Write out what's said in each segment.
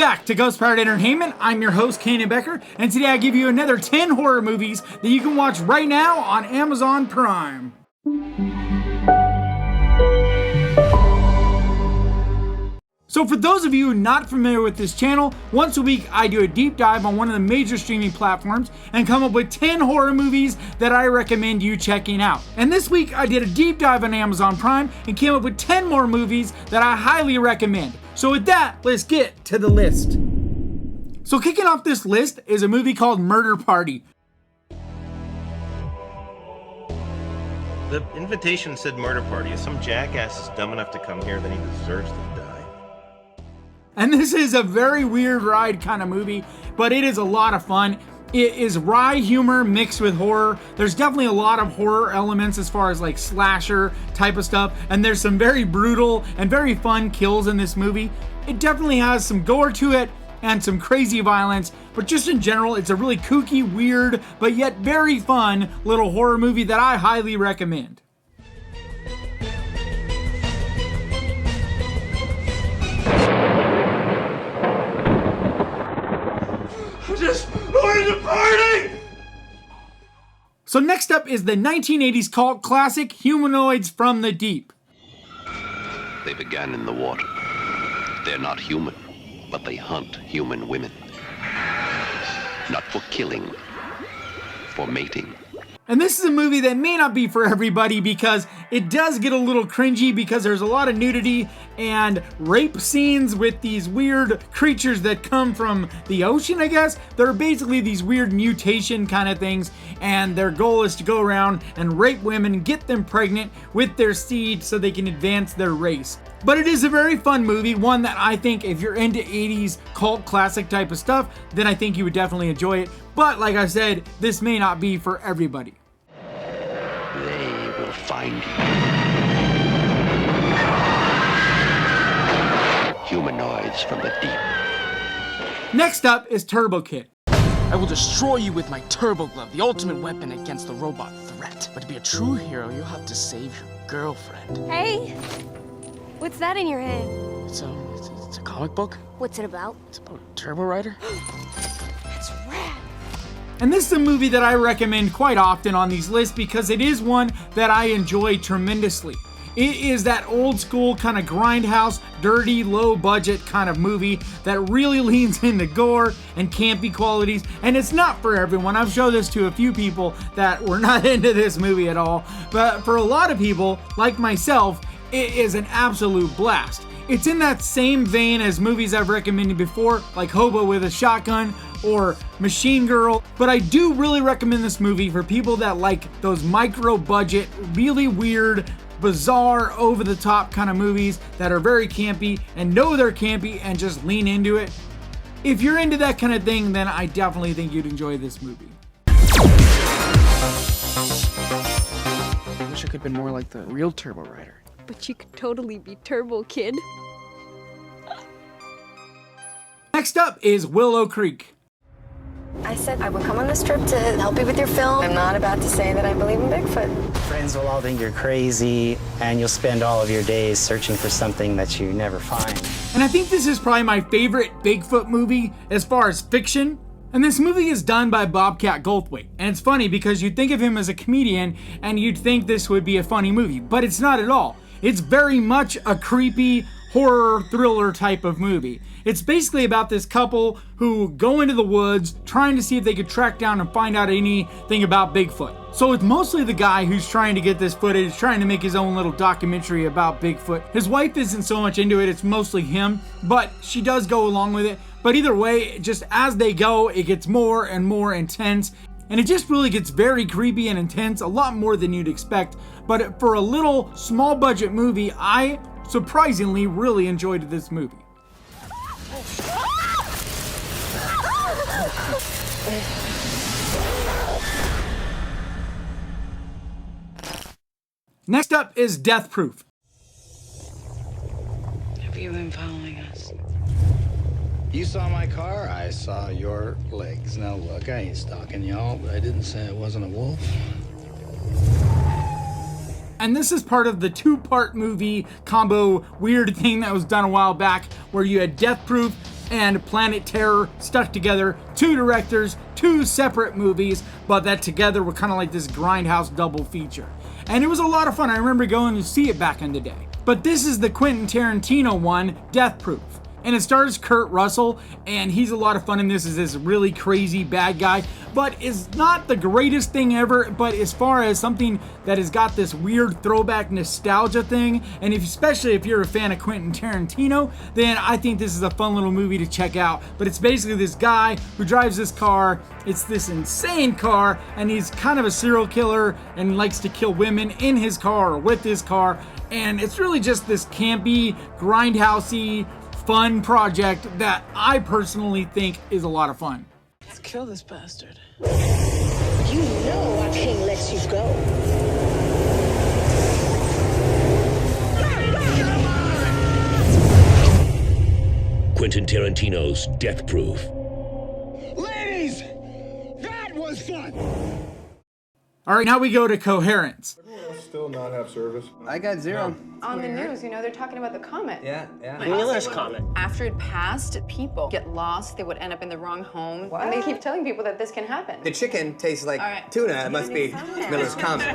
back to Ghost Powered Entertainment. I'm your host, Kanan Becker, and today I give you another 10 horror movies that you can watch right now on Amazon Prime. So for those of you not familiar with this channel, once a week I do a deep dive on one of the major streaming platforms and come up with 10 horror movies that I recommend you checking out. And this week I did a deep dive on Amazon Prime and came up with 10 more movies that I highly recommend. So with that, let's get to the list. So kicking off this list is a movie called Murder Party. The invitation said murder party. If some jackass is dumb enough to come here, then he deserves to die. And this is a very weird ride kind of movie, but it is a lot of fun. It is wry humor mixed with horror. There's definitely a lot of horror elements as far as like slasher type of stuff, and there's some very brutal and very fun kills in this movie. It definitely has some gore to it and some crazy violence, but just in general, it's a really kooky, weird, but yet very fun little horror movie that I highly recommend. So next up is the 1980s cult classic Humanoids from the Deep. They began in the water. They're not human, but they hunt human women. Not for killing, for mating. And this is a movie that may not be for everybody because it does get a little cringy because there's a lot of nudity and rape scenes with these weird creatures that come from the ocean, I guess. They're basically these weird mutation kind of things, and their goal is to go around and rape women, get them pregnant with their seed so they can advance their race. But it is a very fun movie, one that I think if you're into 80s cult classic type of stuff, then I think you would definitely enjoy it. But like I said, this may not be for everybody. They will find you. Humanoids from the deep. Next up is Turbo Kid. I will destroy you with my Turbo Glove, the ultimate weapon against the robot threat. But to be a true hero, you'll have to save your girlfriend. Hey, what's that in your hand? It's a comic book. What's it about? It's about a Turbo Rider. That's rad. And this is a movie that I recommend quite often on these lists because it is one that I enjoy tremendously. It is that old school kind of grindhouse, dirty, low budget kind of movie that really leans into gore and campy qualities, and it's not for everyone. I've showed this to a few people that were not into this movie at all, but for a lot of people, like myself, it is an absolute blast. It's in that same vein as movies I've recommended before, like Hobo with a Shotgun or Machine Girl, but I do really recommend this movie for people that like those micro budget, really weird, bizarre, over-the-top kind of movies that are very campy and know they're campy and just lean into it. If you're into that kind of thing, then I definitely think you'd enjoy this movie. I wish I could have been more like the real Turbo Rider. But you could totally be Turbo Kid. Next up is Willow Creek. I said I would come on this trip to help you with your film. I'm not about to say that I believe in Bigfoot. Friends will all think you're crazy, and you'll spend all of your days searching for something that you never find. And I think this is probably my favorite Bigfoot movie as far as fiction. And this movie is done by Bobcat Goldthwait. And it's funny because you'd think of him as a comedian and you'd think this would be a funny movie, but it's not at all. It's very much a creepy horror thriller type of movie. It's basically about this couple who go into the woods trying to see if they could track down and find out anything about Bigfoot. So it's mostly the guy who's trying to get this footage, trying to make his own little documentary about Bigfoot. His wife isn't so much into it, it's mostly him, but she does go along with it. But either way, just as they go, it gets more and more intense. And it just really gets very creepy and intense, a lot more than you'd expect. But for a little small budget movie, I surprisingly really enjoyed this movie. Next up is Death Proof. Have you been following us? You saw my car, I saw your legs. Now look, I ain't stalking y'all, but I didn't say it wasn't a wolf. And this is part of the two-part movie combo weird thing that was done a while back where you had Death Proof and Planet Terror stuck together, 2 directors, 2 separate movies, but that together were kind of like this Grindhouse double feature. And it was a lot of fun. I remember going to see it back in the day. But this is the Quentin Tarantino one, Death Proof. And it stars Kurt Russell, and he's a lot of fun in this as this really crazy bad guy, but is not the greatest thing ever, but as far as something that has got this weird throwback nostalgia thing, and especially if you're a fan of Quentin Tarantino, then I think this is a fun little movie to check out. But it's basically this guy who drives this car, it's this insane car, and he's kind of a serial killer and likes to kill women in his car or with his car, and it's really just this campy, grindhousey, fun project that I personally think is a lot of fun. Let's kill this bastard. You know I can't let you go. Quentin Tarantino's Death Proof. Ladies, that was fun. All right, now we go to Coherence. Still not have service? I got 0. On the news, they're talking about the comet. Yeah. Wheeler's comet. After it passed, people get lost. They would end up in the wrong home. What? And they keep telling people that this can happen. The chicken tastes like tuna. It must be Miller's comet.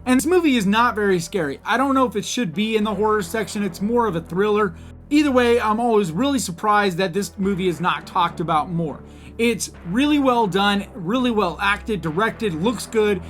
And this movie is not very scary. I don't know if it should be in the horror section. It's more of a thriller. Either way, I'm always really surprised that this movie is not talked about more. It's really well done, really well acted, directed, looks good,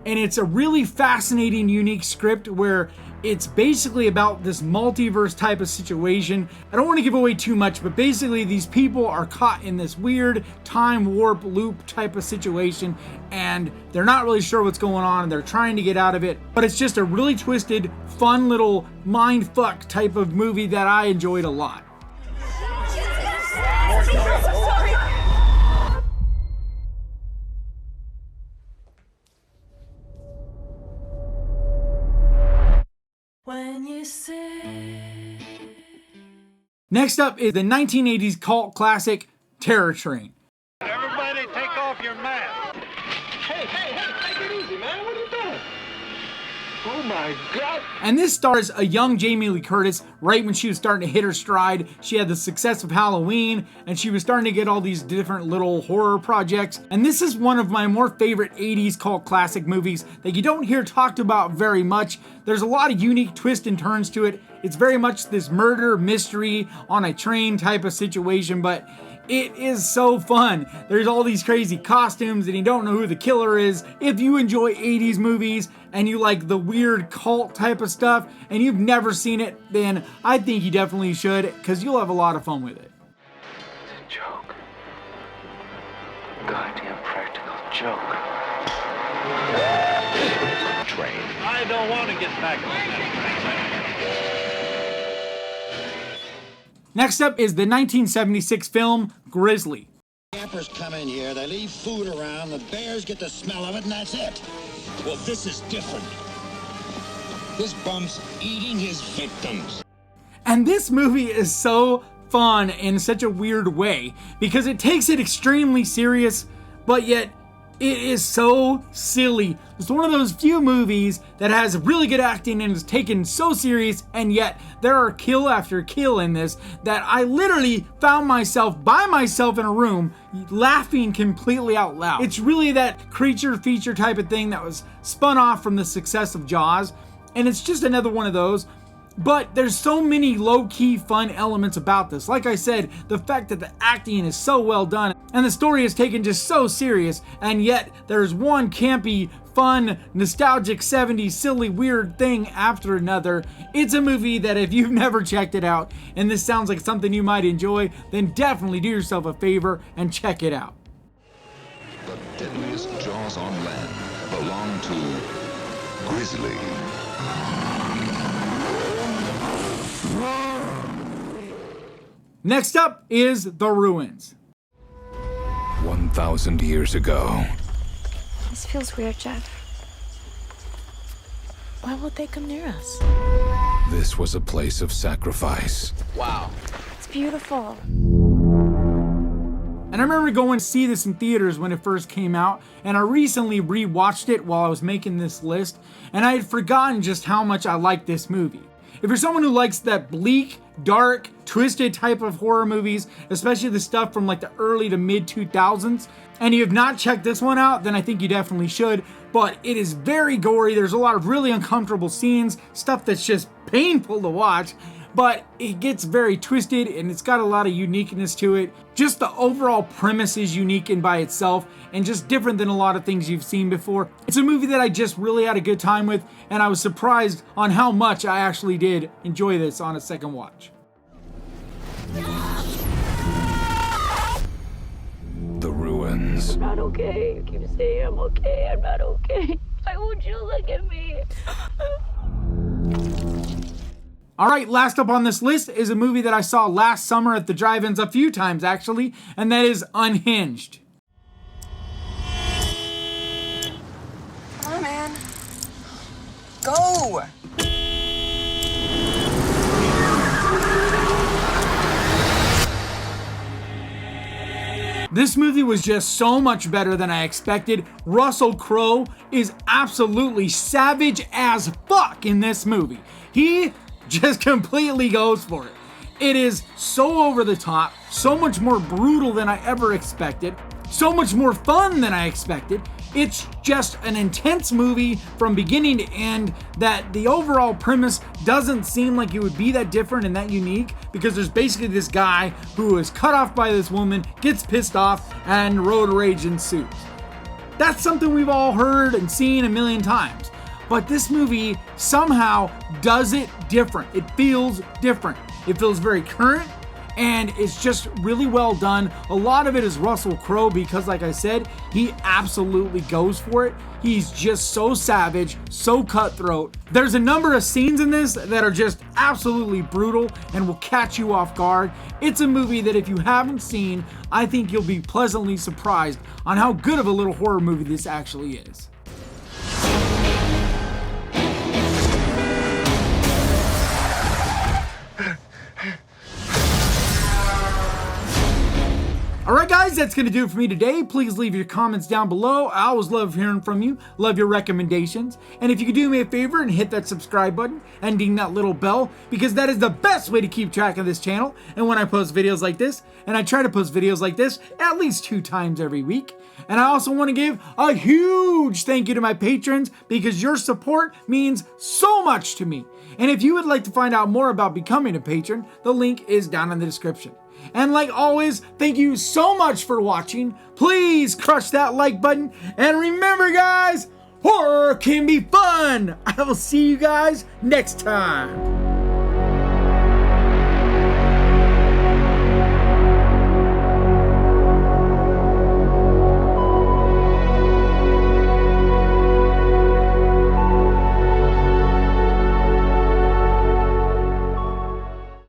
and it's a really fascinating, unique script where it's basically about this multiverse type of situation. I don't want to give away too much, but basically these people are caught in this weird time warp loop type of situation, and they're not really sure what's going on, and they're trying to get out of it. But it's just a really twisted, fun little mindfuck type of movie that I enjoyed a lot. When you say... Next up is the 1980s cult classic Terror Train. Everybody take off your mask. Hey, take it easy, man. What are you doing? Oh my God. And this stars a young Jamie Lee Curtis right when she was starting to hit her stride. She had the success of Halloween, and she was starting to get all these different little horror projects. And this is one of my more favorite 80s cult classic movies that you don't hear talked about very much. There's a lot of unique twists and turns to it. It's very much this murder mystery on a train type of situation, but it is so fun. There's all these crazy costumes and you don't know who the killer is. If you enjoy 80s movies and you like the weird cult type of stuff and you've never seen it, then I think you definitely should, because you'll have a lot of fun with it. It's a joke. Goddamn practical joke. Train. I don't want to get back on that train. Next up is the 1976 film Grizzly. Campers come in here, they leave food around, the bears get the smell of it, and that's it. Well, this is different. This bum's eating his victims. And this movie is so fun in such a weird way because it takes it extremely serious, but yet it is so silly. It's one of those few movies that has really good acting and is taken so serious, and yet there are kill after kill in this that I literally found myself by myself in a room laughing completely out loud. It's really that creature feature type of thing that was spun off from the success of Jaws, and it's just another one of those. But there's so many low-key fun elements about this. Like I said, the fact that the acting is so well done and the story is taken just so serious, and yet there's one campy, fun, nostalgic 70s silly weird thing after another. It's a movie that if you've never checked it out and this sounds like something you might enjoy, then definitely do yourself a favor and check it out. The deadliest jaws on land belong to Grizzly. Next up is The Ruins. 1,000 years ago. This feels weird, Jeff. Why would they come near us? This was a place of sacrifice. Wow. It's beautiful. And I remember going to see this in theaters when it first came out, and I recently rewatched it while I was making this list, and I had forgotten just how much I liked this movie. If you're someone who likes that bleak, dark, twisted type of horror movies, especially the stuff from like the early to mid 2000s, and you have not checked this one out, then I think you definitely should. But it is very gory. There's a lot of really uncomfortable scenes, stuff that's just painful to watch, but it gets very twisted and it's got a lot of uniqueness to it. Just the overall premise is unique in by itself and just different than a lot of things you've seen before. It's a movie that I just really had a good time with, and I was surprised on how much I actually did enjoy this on a second watch. The ruins. I'm not okay. You keep saying I'm okay. I'm not okay. Why won't you look at me? Alright, last up on this list is a movie that I saw last summer at the drive-ins a few times actually, and that is Unhinged. Come on, man. Go! This movie was just so much better than I expected. Russell Crowe is absolutely savage as fuck in this movie. He just completely goes for it. It is so over the top, so much more brutal than I ever expected, so much more fun than I expected. It's just an intense movie from beginning to end that the overall premise doesn't seem like it would be that different and that unique, because there's basically this guy who is cut off by this woman, gets pissed off, and road rage ensues. That's something we've all heard and seen a million times. But this movie somehow does it different. It feels different. It feels very current, and it's just really well done. A lot of it is Russell Crowe because, like I said, he absolutely goes for it. He's just so savage, so cutthroat. There's a number of scenes in this that are just absolutely brutal and will catch you off guard. It's a movie that if you haven't seen, I think you'll be pleasantly surprised on how good of a little horror movie this actually is. Alright guys, that's going to do it for me today. Please leave your comments down below. I always love hearing from you. Love your recommendations. And if you could do me a favor and hit that subscribe button and ding that little bell, because that is the best way to keep track of this channel. And when I post videos like this, and I try to post videos like this at least 2 times every week. And I also want to give a huge thank you to my patrons, because your support means so much to me. And if you would like to find out more about becoming a patron, the link is down in the description. And like always, thank you so much for watching. Please crush that like button. And remember guys, horror can be fun. I will see you guys next time.